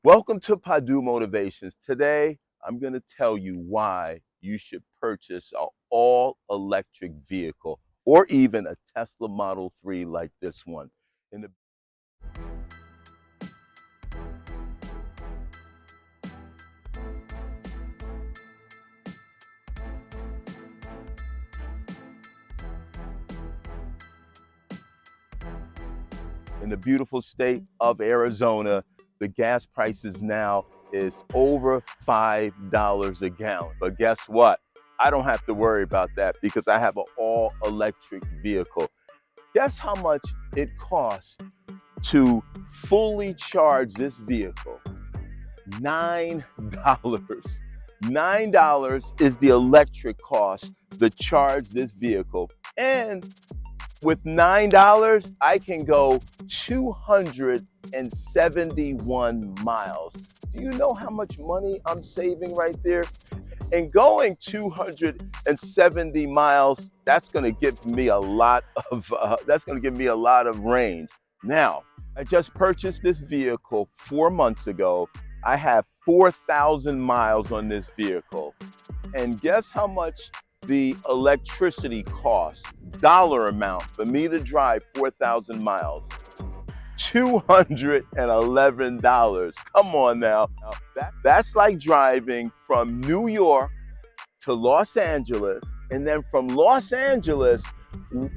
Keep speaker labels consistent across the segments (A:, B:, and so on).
A: Welcome to Padu Motivations. Today, I'm going to tell you why you should purchase an all-electric vehicle or even a Tesla Model 3 like this one. In the, in the beautiful state of Arizona, the gas prices now is over $5 a gallon. But guess what? I don't have to worry about that because I have an all-electric vehicle. Guess how much it costs to fully charge this vehicle? $9. $9 is the electric cost to charge this vehicle. And with $9, I can go 271 miles. Do you know how much money I'm saving right there? And going 270 miles, that's going to give me a lot of range. Now, I just purchased this vehicle 4 months ago. I have 4,000 miles on this vehicle. And guess how much the electricity costs, dollar amount, for me to drive 4,000 miles? $211. Come on now. That's like driving from New York to Los Angeles, and then from Los Angeles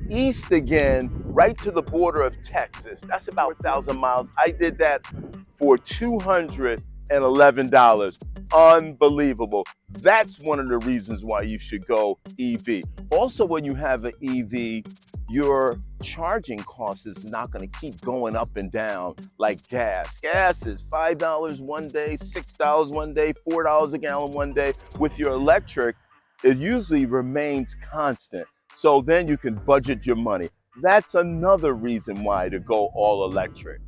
A: east again, right to the border of Texas. That's about 1,000 miles. I did that for $211. Unbelievable. That's one of the reasons why you should go EV. Also, when you have an EV, your charging cost is not going to keep going up and down like gas. Gas is $5 one day, $6 one day, $4 a gallon one day. With your electric, it usually remains constant. So then you can budget your money. That's another reason why to go all electric.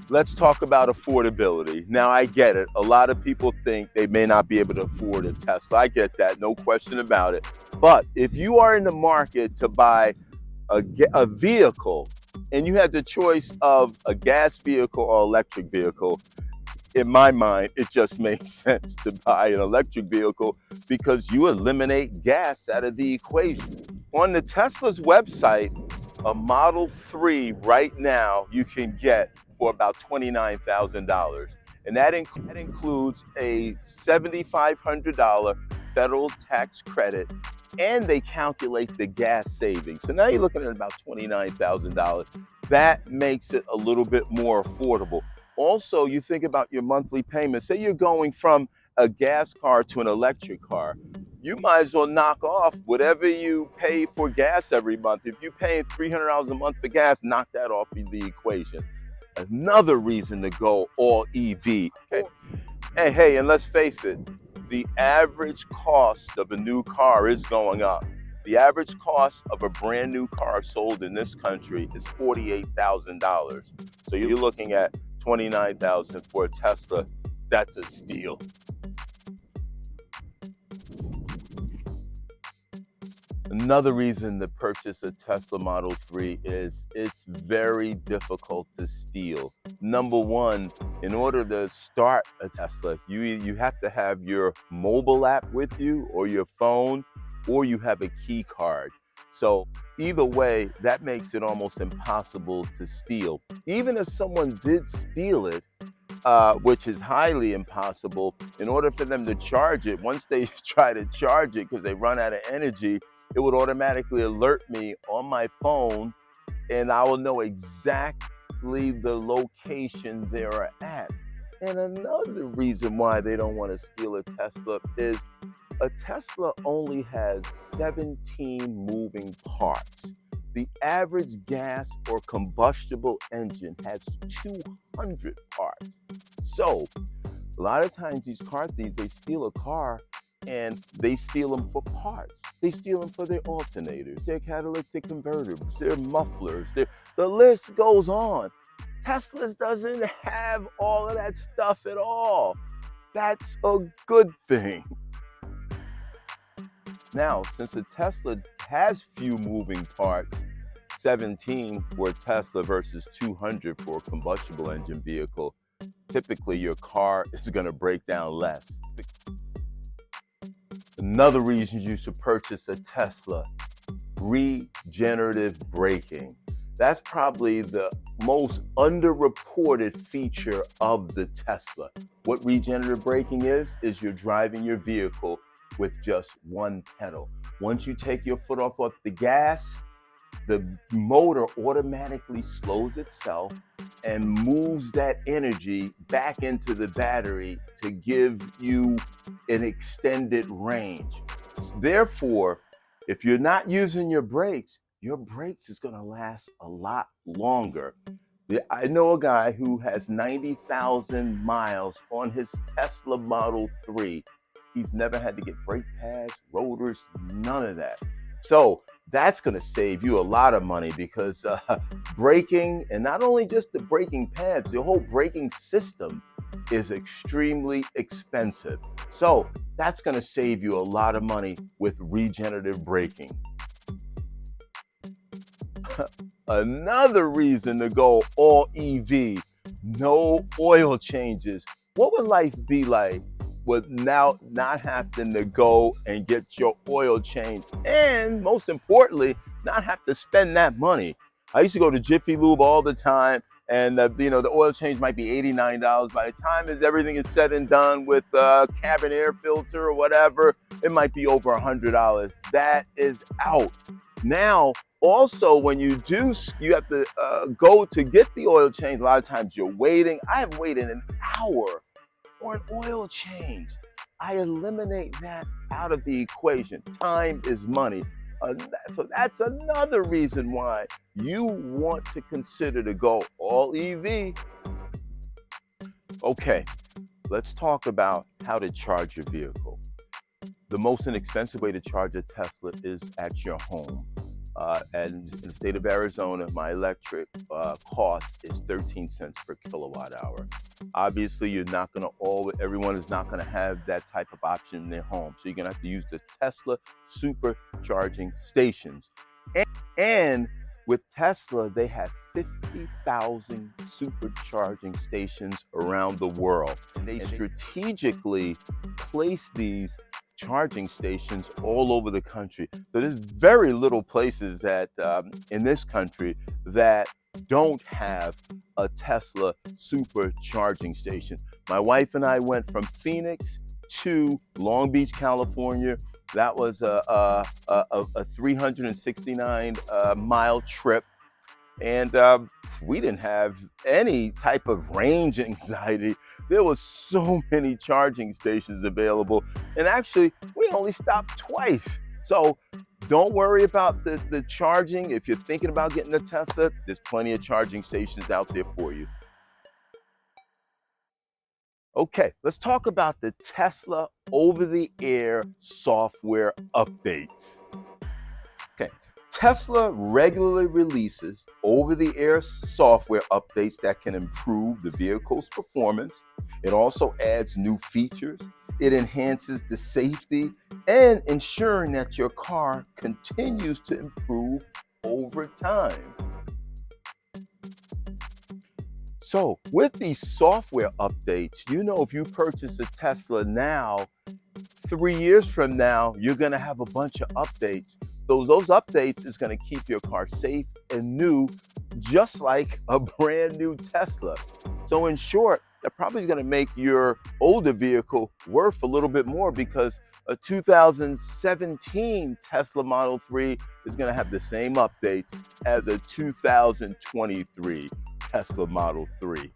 A: Let's talk about affordability. Now, I get it. A lot of people think they may not be able to afford a Tesla. I get that, no question about it. But if you are in the market to buy a vehicle and you have the choice of a gas vehicle or electric vehicle, in my mind, it just makes sense to buy an electric vehicle because you eliminate gas out of the equation. On the Tesla's website, a Model 3 right now you can get for about $29,000. And that includes a $7,500 federal tax credit, and they calculate the gas savings. So now you're looking at about $29,000. That makes it a little bit more affordable. Also, you think about your monthly payments. Say you're going from a gas car to an electric car. You might as well knock off whatever you pay for gas every month. If you're paying $300 a month for gas, knock that off of the equation. Another reason to go all EV. Hey, and let's face it, the average cost of a new car is going up. The average cost of a brand new car sold in this country is $48,000. So you're looking at $29,000 for a Tesla. That's a steal. Another reason to purchase a Tesla Model 3 is it's very difficult to steal. Number one, in order to start a Tesla, you have to have your mobile app with you or your phone, or you have a key card. So either way, that makes it almost impossible to steal. Even if someone did steal it, which is highly impossible, in order for them to charge it, once they try to charge it because they run out of energy, it would automatically alert me on my phone, and I will know exactly the location they're at. And another reason why they don't want to steal a Tesla is a Tesla only has 17 moving parts. The average gas or combustible engine has 200 parts. So a lot of times these car thieves, they steal a car and they steal them for parts. They steal them for their alternators, their catalytic converters, their mufflers, the list goes on. Tesla doesn't have all of that stuff at all. That's a good thing. Now, since a Tesla has few moving parts, 17 for a Tesla versus 200 for a combustible engine vehicle, typically your car is going to break down less. Another reason you should purchase a Tesla: regenerative braking. That's probably the most underreported feature of the Tesla. What regenerative braking is you're driving your vehicle with just one pedal. Once you take your foot off the gas, the motor automatically slows itself and moves that energy back into the battery to give you an extended range. Therefore, if you're not using your brakes is going to last a lot longer. I know a guy who has 90,000 miles on his Tesla Model 3. He's never had to get brake pads, rotors, none of that. So that's going to save you a lot of money because braking, and not only just the braking pads, the whole braking system is extremely expensive. So that's going to save you a lot of money with regenerative braking. Another reason to go all EV: no oil changes. What would life be like with now not having to go and get your oil changed, and most importantly, not have to spend that money? I used to go to Jiffy Lube all the time, and the oil change might be $89. By the time everything is said and done with cabin air filter or whatever, it might be over $100. That is out. Now, also, when you have to go to get the oil change. A lot of times you're waiting. I have waited an hour for an oil change. I eliminate that out of the equation. Time is money. So that's another reason why you want to consider to go all EV. Okay, let's talk about how to charge your vehicle. The most inexpensive way to charge a Tesla is at your home. And in the state of Arizona, my electric cost is 13 cents per kilowatt hour. Obviously, everyone is not going to have that type of option in their home. So you're going to have to use the Tesla supercharging stations. And with Tesla, they have 50,000 supercharging stations around the world. And they strategically place these charging stations all over the country. So there's very little places that in this country that don't have a Tesla supercharging station. My wife and I went from Phoenix to Long Beach, California. That was a 369 mile trip. And we didn't have any type of range anxiety. There was so many charging stations available. And actually, we only stopped twice. So don't worry about the charging. If you're thinking about getting a Tesla, there's plenty of charging stations out there for you. Okay, let's talk about the Tesla over-the-air software updates. Okay, Tesla regularly releases over-the-air software updates that can improve the vehicle's performance. It also adds new features. It enhances the safety and ensuring that your car continues to improve over time. So with these software updates, if you purchase a Tesla now, 3 years from now, you're going to have a bunch of updates. Those updates is going to keep your car safe and new, just like a brand new Tesla. So in short, they're probably going to make your older vehicle worth a little bit more, because a 2017 Tesla Model 3 is going to have the same updates as a 2023 Tesla Model 3.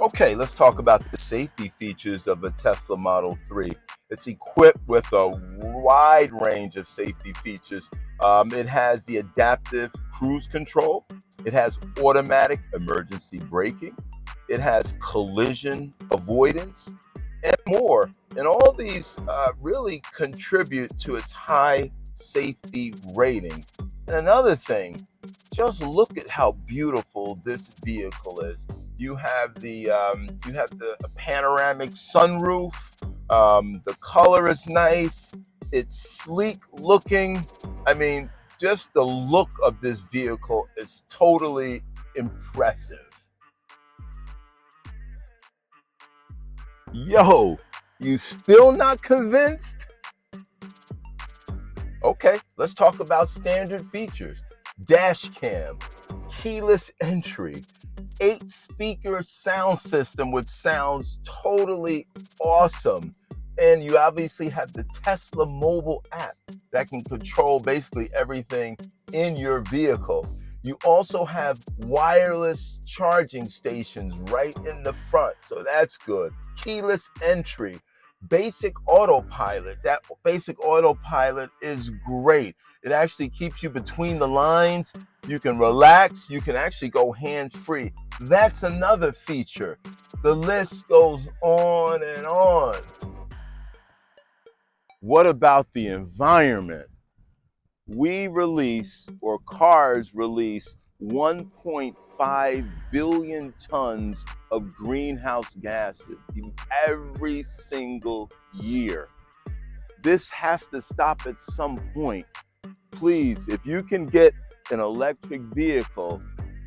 A: Okay, let's talk about the safety features of a Tesla Model 3. It's equipped with a wide range of safety features. It has the adaptive cruise control. It has automatic emergency braking. It has collision avoidance and more. And all these really contribute to its high safety rating. And another thing, just look at how beautiful this vehicle is. You have the panoramic sunroof. The color is nice. It's sleek looking. I mean, just the look of this vehicle is totally impressive. Yo, you still not convinced? Okay, let's talk about standard features. Dash cam, keyless entry, 8-speaker sound system, which sounds totally awesome. And you obviously have the Tesla mobile app that can control basically everything in your vehicle. You also have wireless charging stations right in the front, so that's good. Keyless entry, basic autopilot. That basic autopilot is great. It actually keeps you between the lines. You can relax. You can actually go hands-free. That's another feature. The list goes on and on. What about the environment? We release, or cars release, 1.5 billion tons of greenhouse gases every single year. This has to stop at some point. Please, if you can get an electric vehicle,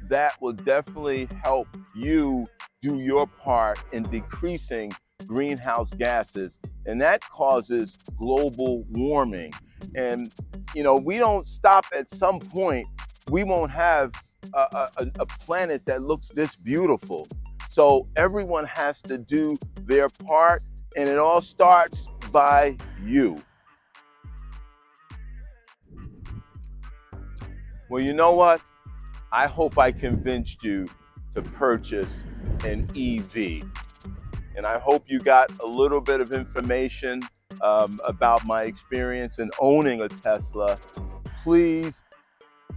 A: that will definitely help you do your part in decreasing greenhouse gases, and that causes global warming. And we don't stop at some point, we won't have a planet that looks this beautiful. So everyone has to do their part, and it all starts by you. Well, you know what? I hope I convinced you to purchase an EV. And I hope you got a little bit of information about my experience in owning a Tesla. Please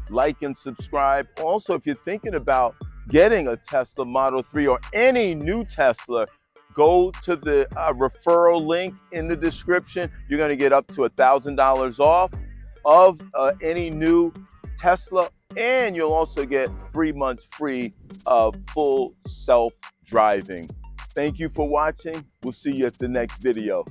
A: like and subscribe. Also, if you're thinking about getting a Tesla Model 3 or any new Tesla, go to the referral link in the description. You're going to get up to $1,000 off of any new Tesla, and you'll also get 3 months free of full self-driving. Thank you for watching. We'll see you at the next video.